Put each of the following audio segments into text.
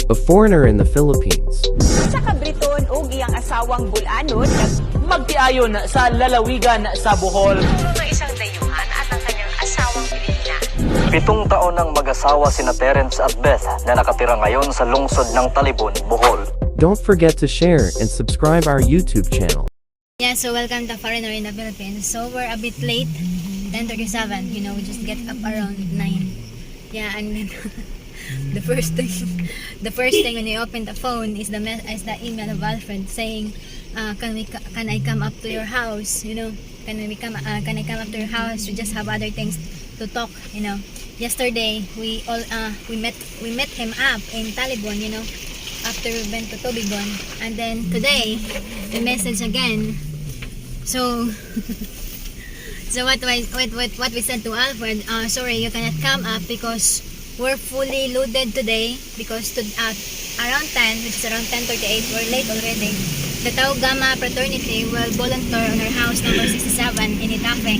a foreigner in the Philippines. Sa kabriton og iyang asawang bulanon, magtiayon sa lalawigan sa Bohol. Puro ng isang dayuhan at ang kanyang asawang Pilipina. 7 taon ng mag-asawa sina Terence at Beth na nakatira ngayon sa lungsod ng Talibon, Bohol. Don't forget to share and subscribe our YouTube channel. Yeah, so welcome to Foreigner in the Philippines. So we're a bit late, 10:37. You know, we just get up around 9. Yeah, and then the first thing when we open the phone is the email of Alfred saying, can I come up to your house? You know, can I come up to your house? We just have other things to talk. You know, yesterday we met him up in Talibon. You know, after we went to Tobigon, and then today we message again. So so what we said to Alfred, sorry, you cannot come up because we're fully loaded today, because around 10, which is around 10:38, we're late already. The Tau Gamma fraternity will volunteer on our house number 67 in Itafe,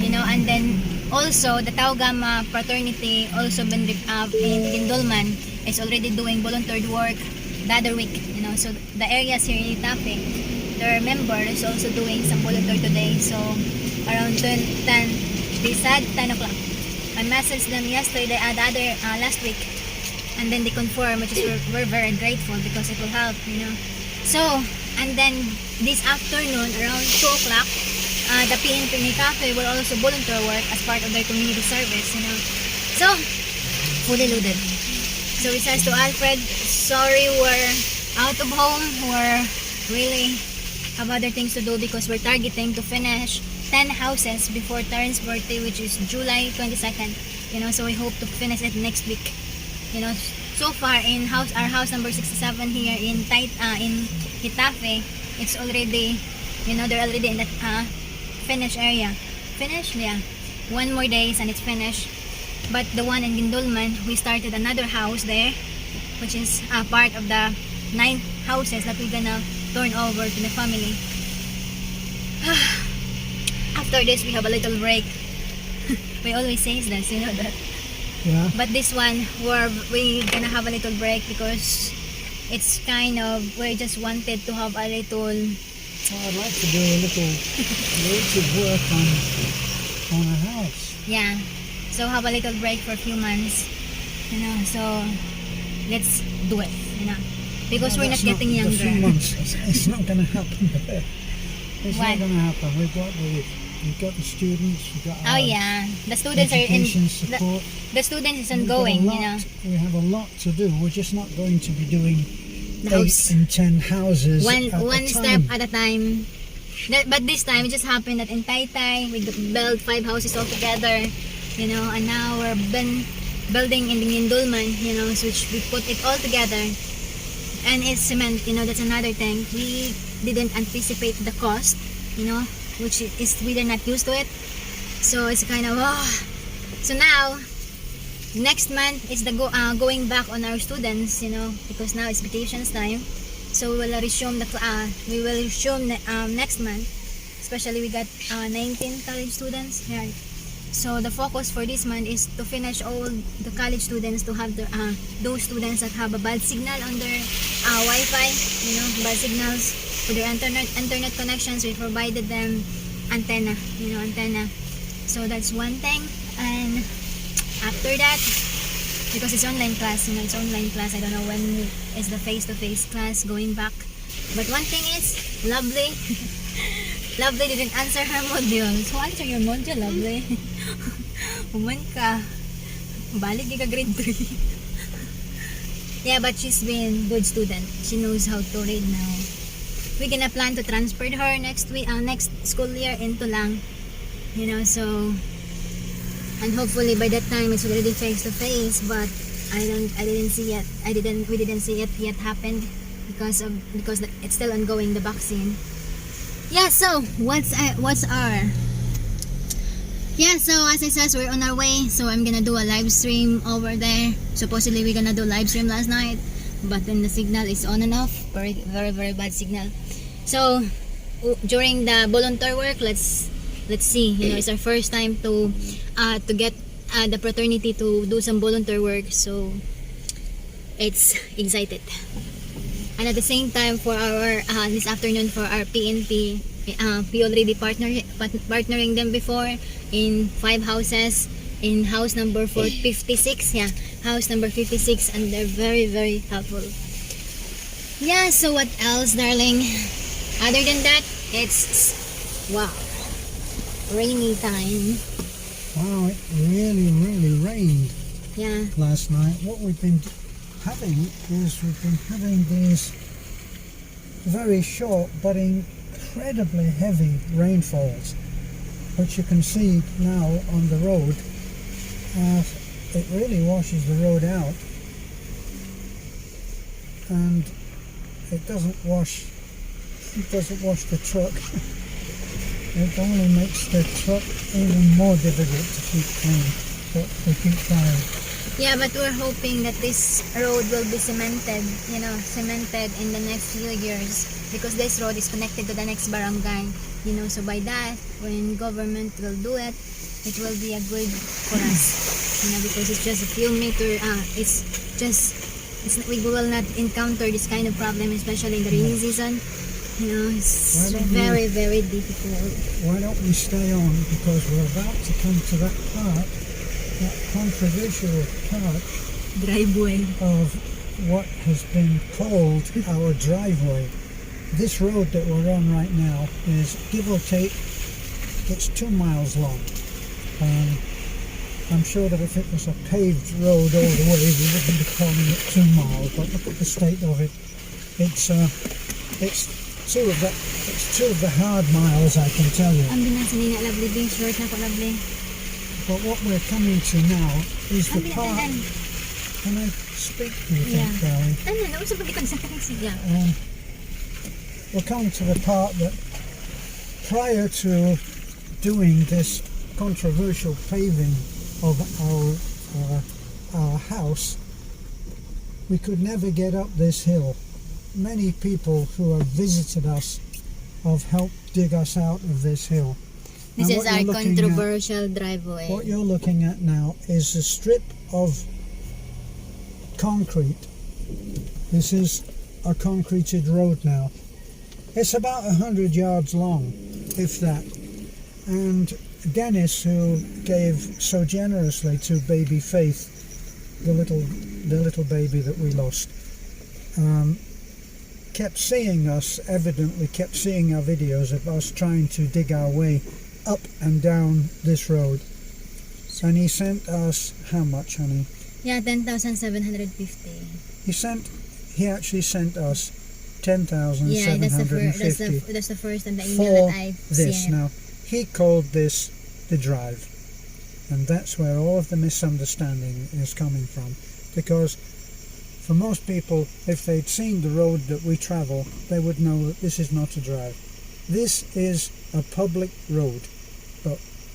you know, and then also the Tau Gamma fraternity also been in Gindolman is already doing volunteer work the other week, you know. So the areas here in Itafe, their members also doing some volunteer today. So around 10, they said 10 o'clock. I messaged them yesterday, last week, and then they confirmed, which is we're very grateful because it will help, you know. So, and then this afternoon around 2 o'clock, the PNP in Itafe will also volunteer work as part of their community service, you know. So, fully loaded. So we says to Alfred, sorry, we're out of home, we're really have other things to do because we're targeting to finish 10 houses before Terrence's birthday, which is July 22nd, you know. So we hope to finish it next week, you know. So far in our house number 67 here in Itafe, it's already, you know, they're already in that finished area. Finished, yeah, 1 more days and it's finished. But the one in Gindolman, we started another house there, which is part of the 9 houses that we're gonna turn over to the family. After this, we have a little break. We always say this, you know that. Yeah. But this one, we're gonna have a little break because it's kind of, we just wanted to have a little. Well, I'd like to do a little creative work on a house. Yeah. So have a little break for a few months, you know. So let's do it, you know, because we're not getting younger. A few months. It's not going to happen. It's What? not going to happen. We've got the students. We've got Oh yeah, the students are in. education support. The students is We've got ongoing, a lot, you know. We have a lot to do. We're just not going to be doing The 8 house. and 10 houses One at a step time. at a time. But this time it just happened that in Taytay we built 5 houses all together, you know, and now we're building in the Gindolman, you know, so which we put it all together, and it's cement, you know. That's another thing. We didn't anticipate the cost, you know, which is we're not used to it, so it's kind of So now next month is the going back on our students, you know, because now it's vacations time. So we will resume next month. Especially we got 19 college students. Yeah. So the focus for this month is to finish all the college students, to have those students that have a bad signal on their Wi-Fi, you know, bad signals for their internet connections. We provided them antenna, you know, antenna. So that's one thing. And after that, because it's online class, you know, it's online class, I don't know when is the face-to-face class going back. But one thing is, Lovely Lovely didn't answer her module. So answer your module, Lovely. Uman ka, balik ka grade 3. Yeah, but she's been good student. She knows how to read now. We're gonna plan to transfer her next week, next school year into Lang, you know. So, and hopefully by that time it's already face to face, but we didn't see it yet happen because it's still ongoing, the vaccine. Yeah, so so as I said, we're on our way. So I'm gonna do a live stream over there. Supposedly we're gonna do live stream last night, but then the signal is on and off, very very bad signal. So during the volunteer work, let's see, you know, it's our first time to get the fraternity to do some volunteer work. So it's excited. And at the same time, for our this afternoon for our PNP, we already partnering them before in 5 houses in house number 56. Yeah, house number 56, and they're very, very helpful. Yeah, so what else, darling? Other than that, it's wow, rainy time. Wow, it really, really rained Yeah. last night. What we've been having is we've been having these very short but incredibly heavy rainfalls, which you can see now on the road. It really washes the road out, and it doesn't wash the truck. It only makes the truck even more difficult to keep clean, but we keep trying. Yeah, but we're hoping that this road will be cemented in the next few years, because this road is connected to the next barangay, so by that, when government will do it, it will be a good for us, because it's just a few meter, we will not encounter this kind of problem, especially in the rainy season. It's very, very difficult. Why don't we stay on, because we're about to come to that part, that controversial part Driveway. of what has been called our driveway. This road that we're on right now is, give or take, it's 2 miles long. I'm sure that if it was a paved road all the way, we wouldn't be calling it 2 miles, but look at the state of it. It's two of the hard miles, I can tell you. Ang binasa niya, lovely being short na ko, lovely. But what we're coming to now is the Ang part. binatanan. Can I speak to you, think, darling? Ano, nausap pag ikon sa taxi. Yeah. We're coming to the part that prior to doing this controversial paving of our house, we could never get up this hill. Many people who have visited us have helped dig us out of this hill. This And is what our you're looking controversial driveway. What you're looking at now is a strip of concrete. This is a concreted road now. It's about 100 yards long, if that. And Dennis, who gave so generously to baby Faith, the little baby that we lost, evidently kept seeing our videos of us trying to dig our way up and down this road. And he sent us, how much, honey? Yeah, 10,750. He actually sent us 10,750 Yeah, that's the first and the email for that I've this. seen. Now, he called this the drive. And that's where all of the misunderstanding is coming from. Because for most people, if they'd seen the road that we travel, they would know that this is not a drive. This is a public road.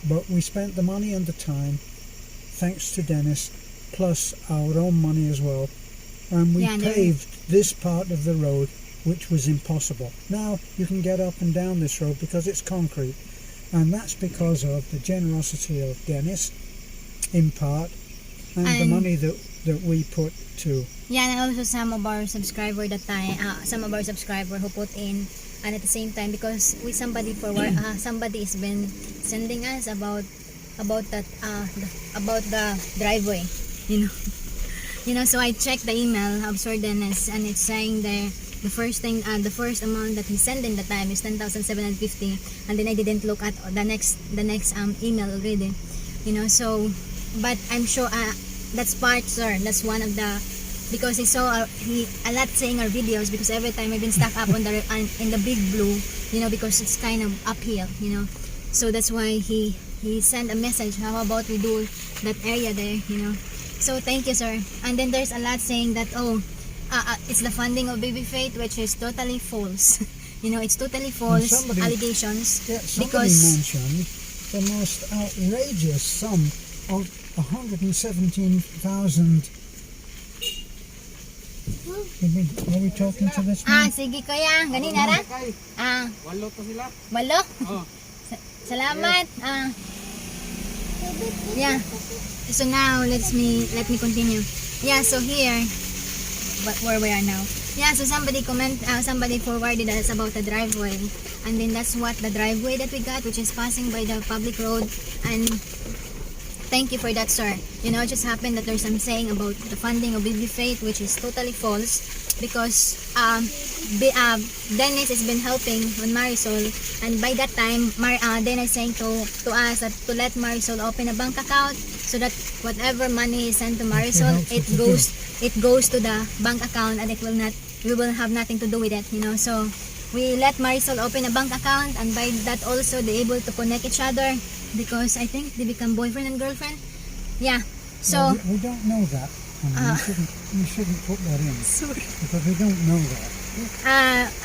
But we spent the money and the time, thanks to Dennis, plus our own money as well, and we paved this part of the road, which was impossible. Now you can get up and down this road because it's concrete, and that's because of the generosity of Dennis, in part, and the money that we put to. Yeah, and also some of our subscribers who put in, and at the same time, because somebody has been sending us about the driveway, so I checked the email of Sir Dennis, and it's saying there the first amount that he sent in the time is 10,750, and then I didn't look at the next email already, so, but I'm sure that's part, sir, that's one of the, because he saw a lot saying our videos, because every time I've been stuck up on in the big blue, because it's kind of uphill, so that's why he sent a message, how about we do that area there, so thank you, sir. And then there's a lot saying that it's the funding of Baby Faith, which is totally false. It's totally false allegations. Yeah, somebody because mentioned the most outrageous sum of 117,000. Are we talking to this man? sige kuya, ganina ra? Walo to sila. Walo? Salamat. Yeah. So now let me continue. Yeah, so here where we are now. Yeah, so somebody forwarded us about the driveway, and then that's what the driveway that we got, which is passing by the public road. And thank you for that, sir. You know, it just happened that there's some saying about the funding of Baby Faith, which is totally false, because Dennis has been helping on Marisol, and by that time, Dennis saying to us that to let Marisol open a bank account so that whatever money is sent to Marisol, it goes to the bank account, and we will have nothing to do with it. You know, so we let Marisol open a bank account, and by that also they able to connect each other, because I think they become boyfriend and girlfriend. Yeah. So well, we don't know that. You shouldn't put that in. sorry. Because we don't know that.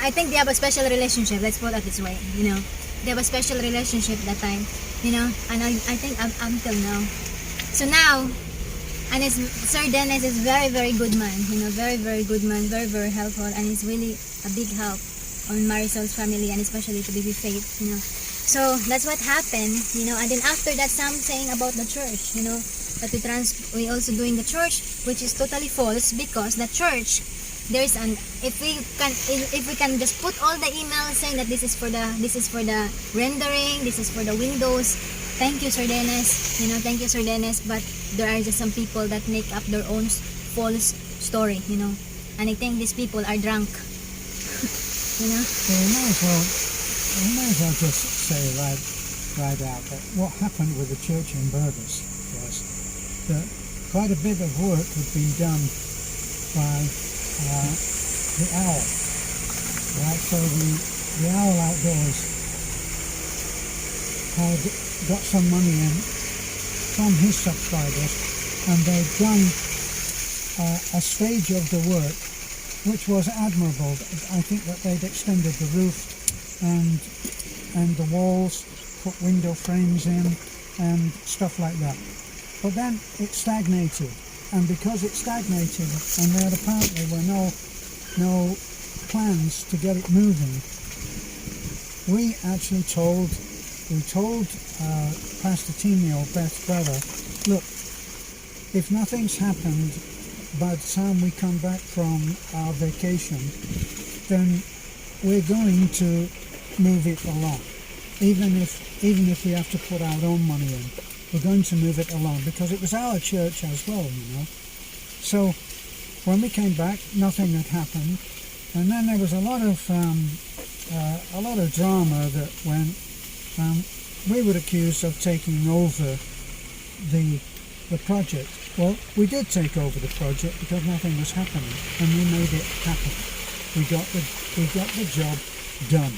I think they have a special relationship. Let's put it this way. You know, they have a special relationship that time. You know, and I think until now. So now, and Sir Dennis is very, very good man. You know, very, very good man, very, very helpful, and he's really a big help on Marisol's family, and especially to Baby Faith. You know, so that's what happened. You know, and then after that, something about the church. You know, that we also doing the church, which is totally false, because the church, there's an if we can just put all the emails saying that this is for the rendering, this is for the windows. Thank you, Sir Dennis. You know, thank you, Sir Dennis. But there are just some people that make up their own false story. You know, and I think these people are drunk. You know. Well, we might as well just say right out that what happened with the church in Burgos was that quite a bit of work had been done by the owl. Right, so the owl outdoors had got some money in from his subscribers, and they'd done a stage of the work which was admirable. I think that they'd extended the roof and the walls, put window frames in and stuff like that. But then it stagnated, and because it stagnated and there apparently were no plans to get it moving, we told Pastor Timio, Beth's brother, look, if nothing's happened by the time we come back from our vacation, then we're going to move it along, even if we have to put our own money in. We're going to move it along, because it was our church as well, you know. So when we came back, nothing had happened, and then there was a lot of drama that went. We were accused of taking over the project. Well, we did take over the project because nothing was happening, and we made it happen. We got the job done,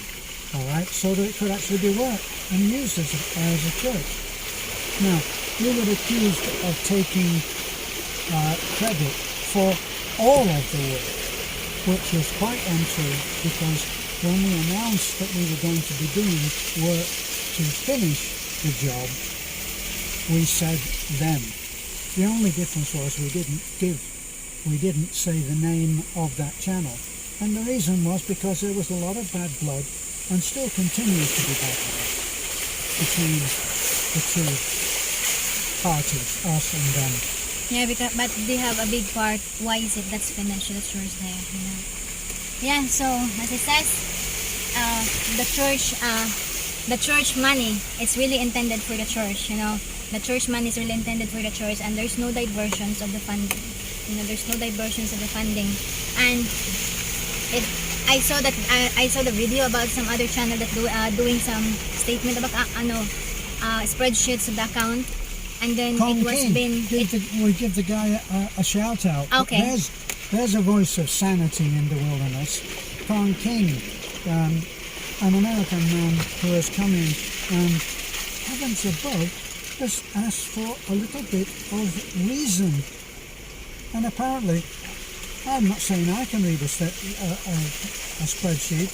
all right, so that it could actually be worked and used as a church. Now, we were accused of taking credit for all of the work, which is quite untrue, because when we announced that we were going to be doing work to finish the job, we said them. The only difference was we didn't say the name of that channel, and the reason was because there was a lot of bad blood, and still continues to be bad blood, between the two parties, us and them. Yeah, but they have a big part. Why is it that's finished? The church there, you know. Yeah, so as it says, the church money is really intended for the church. You know, the church money is really intended for the church, and there's no diversions of the funding. You know, there's no diversions of the funding. And I saw the video about some other channel that doing some statement about spreadsheets of the account. And then Kong it was King. We give the guy a shout out. Okay. There's a voice of sanity in the wilderness. Kong King, an American man who has come in and, heavens above, has asked for a little bit of reason. And apparently, I'm not saying I can read a spreadsheet,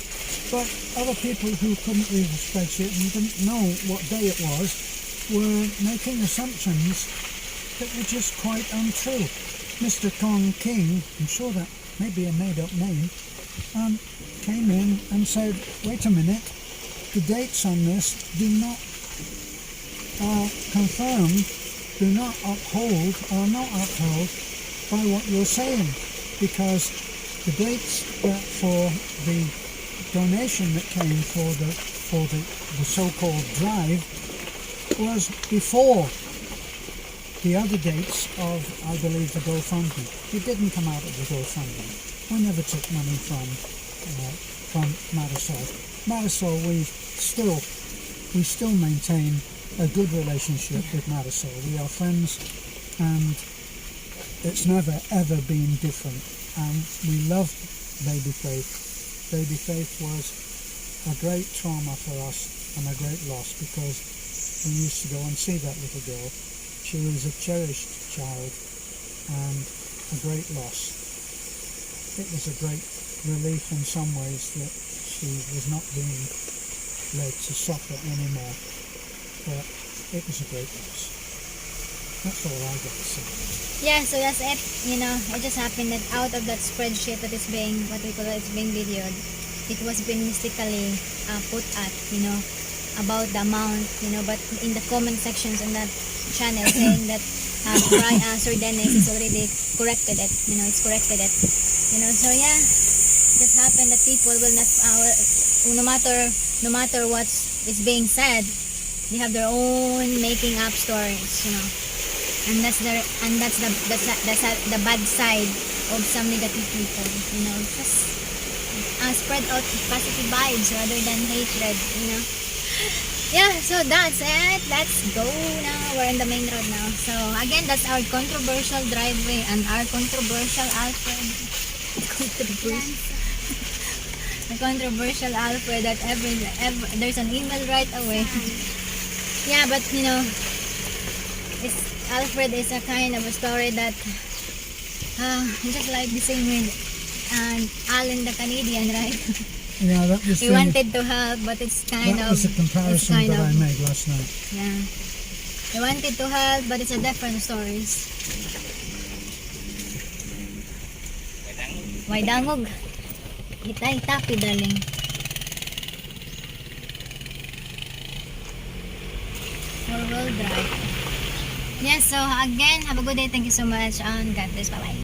but other people who couldn't read a spreadsheet and didn't know what day it was were making assumptions that were just quite untrue. Mr. Kong King, I'm sure that may be a made-up name, came in and said, wait a minute, the dates on this do not confirm, do not uphold, are not upheld by what you're saying. because the dates for the donation that came for the so-called drive was before the other dates of, I believe, the GoFundMe. It didn't come out of the GoFundMe. We never took money from Marisol. Marisol, we still maintain a good relationship with Marisol. We are friends, and it's never ever been different. And we love Baby Faith. Baby Faith was a great trauma for us and a great loss, because we used to go and see that little girl. She was a cherished child and a great loss. It was a great relief in some ways that she was not being led to suffer anymore, but it was a great loss. That's all I got to say. Yeah, so that's it. You know, it just happened that out of that spreadsheet that is being, what we call it, it's being videoed, it was being mystically put at, you know, about the amount, you know, but in the comment sections on that channel saying that Sir Dennis is already corrected it, you know, it's corrected it, you know. So yeah, just happened that people will not, no matter what is being said, they have their own making up stories, you know, and that's the bad side of some negative people, you know. Just spread out positive vibes rather than hatred, you know. Yeah, so that's it. Let's go now. We're in the main road now. So again, that's our controversial driveway and our controversial Alfred. The controversial Alfred that every there's an email right away. Yeah, but you know, Alfred is a kind of a story that just like the same with Alan the Canadian, right? Yeah, that was We wanted to help, but it's kind that of... was a comparison that I made last night. Yeah. We wanted to help, but it's a different stories. May dangog. Itay, tapi, darling. Four-wheel drive. Yes, so again, have a good day. Thank you so much, and God bless. Bye-bye.